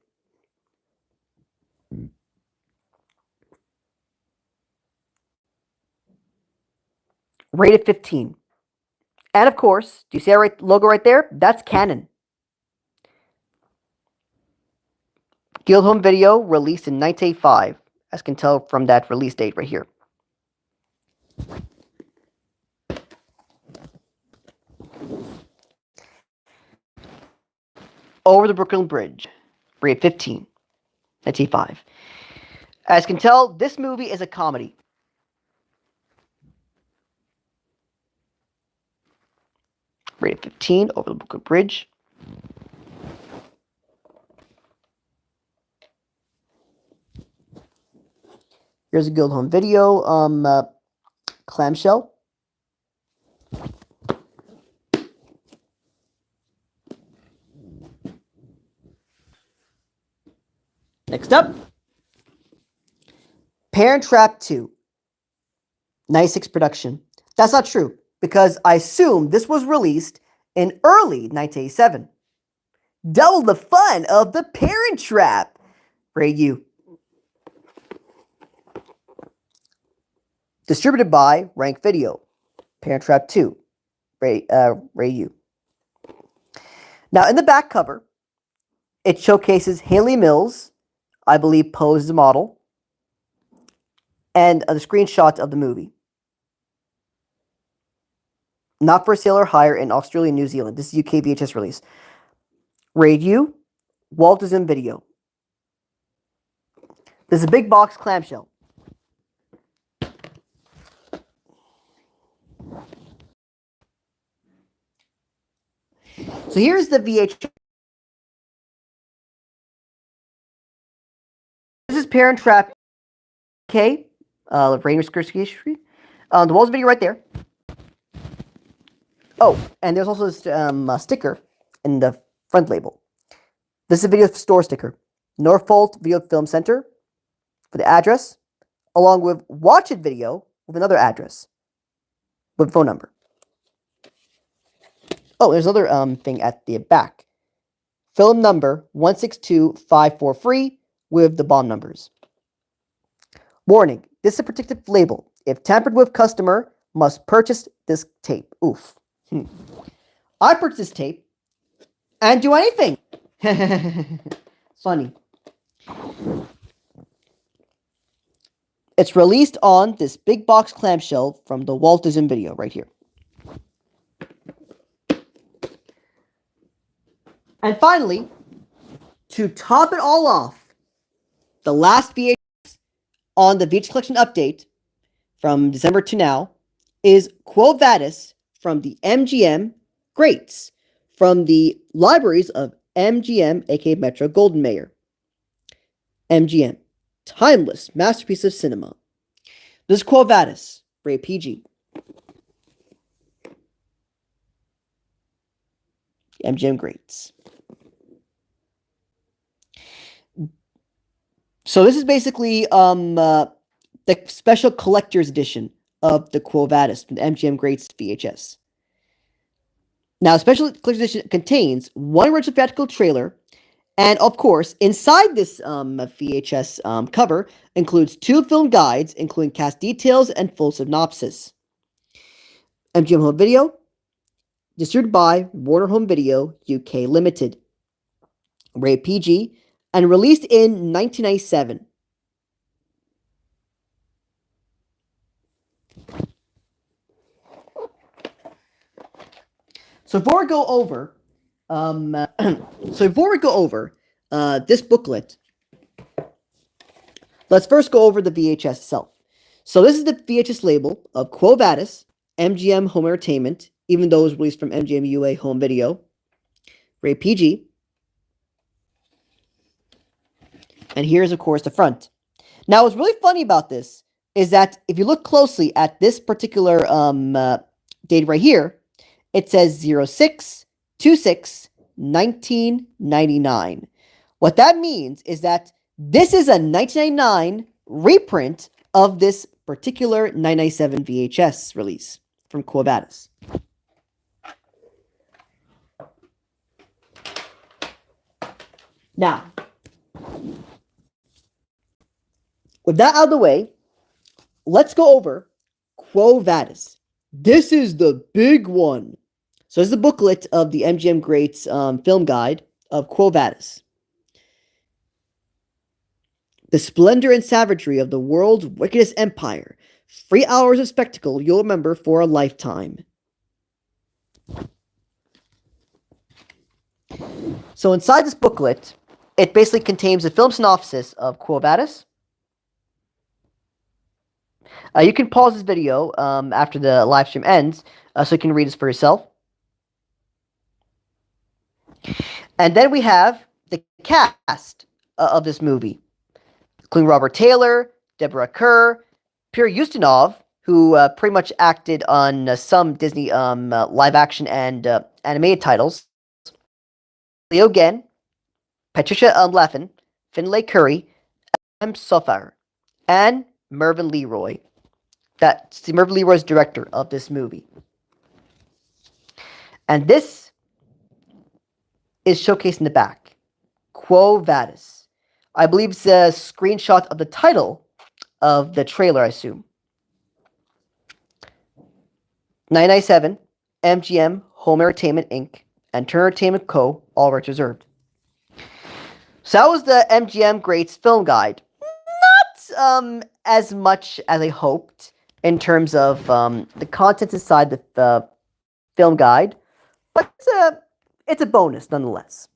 Rated 15. And of course, do you see our logo right there? That's Canon. Guild Home Video released in 1985, as you can tell from that release date right here. Over the Brooklyn Bridge, rated 15, 1985. As you can tell, this movie is a comedy. Rated 15, Over the Brooklyn Bridge. Here's a Guild Home Video clamshell. Next up, Parent Trap 2, 96 production. That's not true, because I assume this was released in early 1987. Double the fun of the Parent Trap. Rated U. Distributed by Rank Video. Parent Trap 2. Rated U. Now, in the back cover, it showcases Haley Mills, I believe, posed as a model, and the screenshot of the movie. Not for sale or hire in Australia and New Zealand. This is UK VHS release. Rated U, Walt Disney Video. This is a big box clamshell. So here's the VHS. This is Parent Trap K, Rainer Skursky. The Walls Video right there. Oh, and there's also this a sticker in the front label. This is a video store sticker. Norfolk Video Film Center for the address, along with Watch It Video with another address with phone number. Oh, there's another thing at the back. Film number 162543 with the BOM numbers. Warning, this is a protective label. If tampered with, customer must purchase this tape. Oof. I purchased this tape and do anything. Funny. It's released on this big box clamshell from the Walt Disney Video right here. And finally, to top it all off, the last VHS on the VHS collection update from December to now is Quo Vadis from the MGM Greats from the libraries of MGM, aka Metro Goldwyn Mayer. MGM, timeless masterpiece of cinema. This is Quo Vadis, rated PG. MGM Greats. So this is basically the special collector's edition of the Quo Vadis from the MGM Greats VHS. Now, special collector's edition contains one original theatrical trailer, and of course, inside this VHS cover includes 2 film guides, including cast details and full synopsis. MGM Home Video, distributed by Warner Home Video UK Limited, rated PG, and released in 1997. So before we go over, this booklet, let's first go over the VHS itself. So this is the VHS label of Quo Vadis, MGM Home Entertainment, even though it was released from MGM UA Home Video, rated PG. And here's, of course, the front. Now, what's really funny about this is that if you look closely at this particular date right here, it says 06/26/1999. What that means is that this is a 1999 reprint of this particular 997 VHS release from Quo Vadis. Now, with that out of the way, let's go over Quo Vadis. This is the big one. So this is a booklet of the MGM Greats film guide of Quo Vadis. The splendor and savagery of the world's wickedest empire. 3 hours of spectacle you'll remember for a lifetime. So inside this booklet, it basically contains a film synopsis of Quo Vadis. You can pause this video after the live stream ends so you can read this for yourself. And then we have the cast of this movie, including Robert Taylor, Deborah Kerr, Pierre Ustinov, who pretty much acted on some Disney live action and animated titles, Leo Genn, Patricia Leffen, Finlay Curry, M. Sofar, and Mervyn Leroy. Mervyn Leroy is director of this movie. And this is showcased in the back. Quo Vadis. I believe it's a screenshot of the title of the trailer, I assume. 997, MGM, Home Entertainment Inc., and Turner Entertainment Co., all rights reserved. So that was the MGM Greats film guide. Not as much as I hoped in terms of the contents inside the film guide, but it's a bonus nonetheless.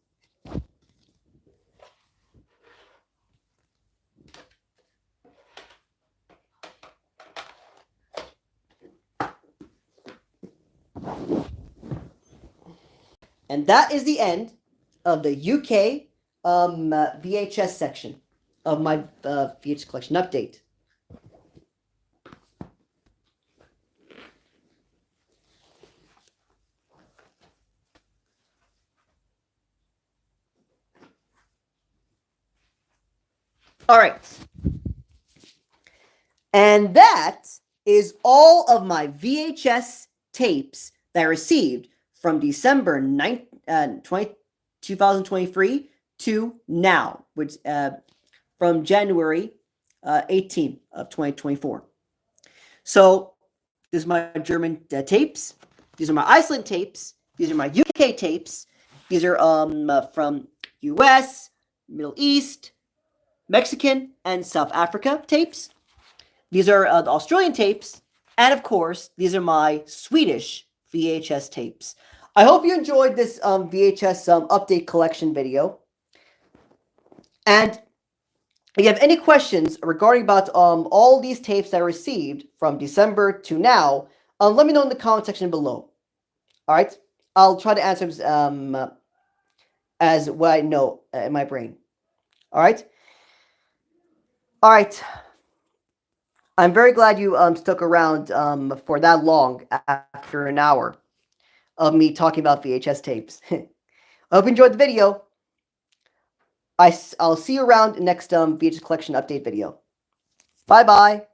And that is the end of the UK VHS section of my VHS collection update. All right. And that is all of my VHS tapes that I received from December 2023 to now, which from January 18th of 2024. So this is my German tapes. These are my Iceland tapes. These are my UK tapes. These are from US, Middle East, Mexican, and South Africa tapes. These are the Australian tapes. And of course, these are my Swedish VHS tapes. I hope you enjoyed this VHS update collection video. And if you have any questions regarding about all these tapes that I received from December to now, let me know in the comment section below. All right? I'll try to answer as what I know in my brain. All right? All right. I'm very glad you stuck around for that long after an hour of me talking about VHS tapes. I hope you enjoyed the video. I'll see you around in next VHS collection update video. Bye-bye.